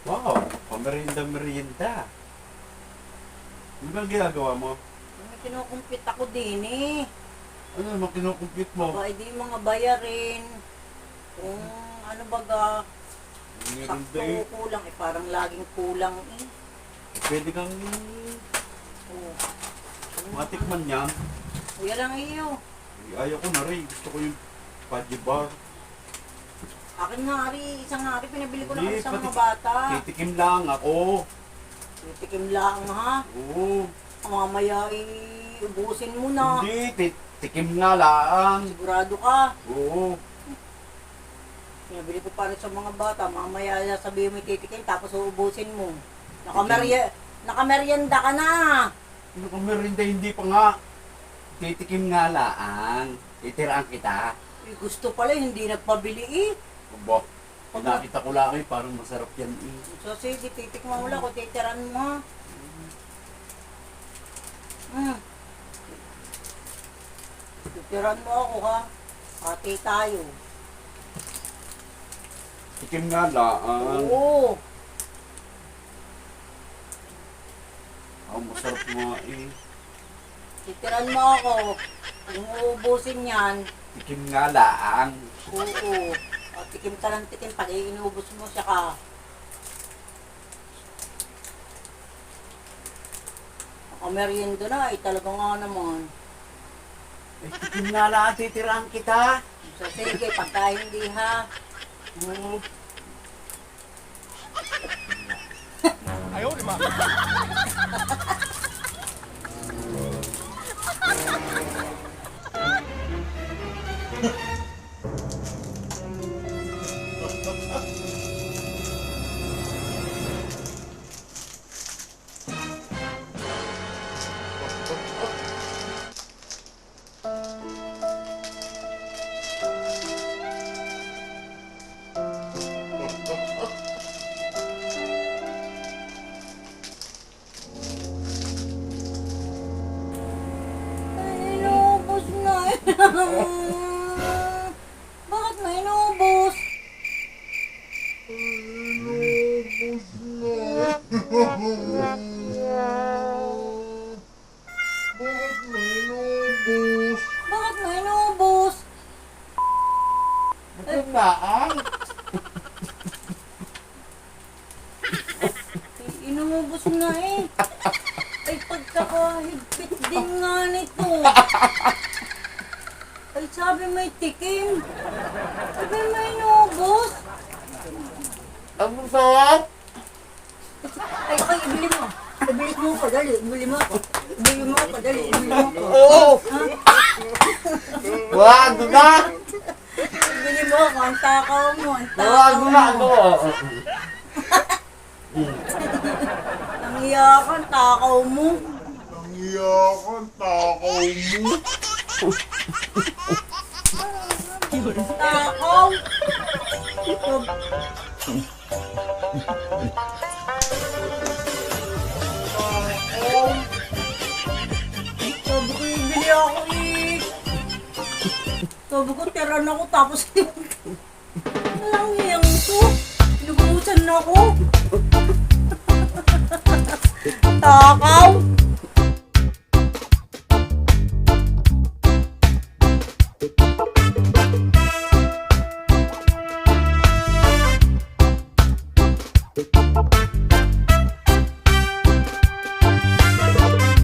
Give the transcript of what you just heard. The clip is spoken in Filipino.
Wow, pamerinda-merinda. Ano bang ginagawa mo? May kinukumpit ako din eh. Ano naman kinukumpit mo? Baka di mga bayarin. Kung ano baga, Merinda sakto eh. kulang eh. Parang laging kulang eh. Pwede kang Oo. matikman yan. Kuya lang iyo. Ayaw ko na rin. Gusto ko yung Fudgy Bar. Akin nga rin, isang nga rin, pinabili ko Hindi, lang sa pati- mga bata. Titikim lang ako. Titikim lang ha. Oo. Mamaya ubusin mo na. Hindi, tikim nga lang. Sigurado ka. Oo. Pinabili ko pa rin sa mga bata. Mamaya sabihin mo titikim tapos uubusin mo. Nakameryenda ka na. Ano kung merinda, hindi pa nga. Titikim nga lang. Titiraan kita. Eh, gusto pala, hindi nagpabili eh. Aba, nakita ko lang parang masarap yan eh. So sige, titikman mo lang kung titiran mo. Titiran mo ako ha. Pati tayo. Tikim nga lang. Oo. Masarap nga eh. Titiran mo ako. Kung uubusin yan, Tikim nga lang. oo. O, tikim ka ng tikim. Pag inubos mo siya ka. Nakameryendo na eh. Talaga nga naman. Tikim nga lang, titiraan kita. So sige, pagka hindi ha. Oo. Ay, inubos na eh. Bakit mo inubos? Bakit mo inubos? Tikim lang. Inubos na eh. Ay, pagkakahigpit din nga nito. Ay, sabi may tikim. Sabi may inubos. Ang masarap. Ay, ibili mo. Ibili mo ko, dali. Ibili mo ko. Ibili mo ko, dali. Ibili mo ko. Oo. Wag na. Ibili mo ko, ang takaw mo. Ang Wag takaw na mo. ako. Ang iyakan, takaw mo. Takaw. Sabi ko, ibili ako eh. Sabi ko, tiran ako tapos walang iyang to. Inubusan na ako. Takaw.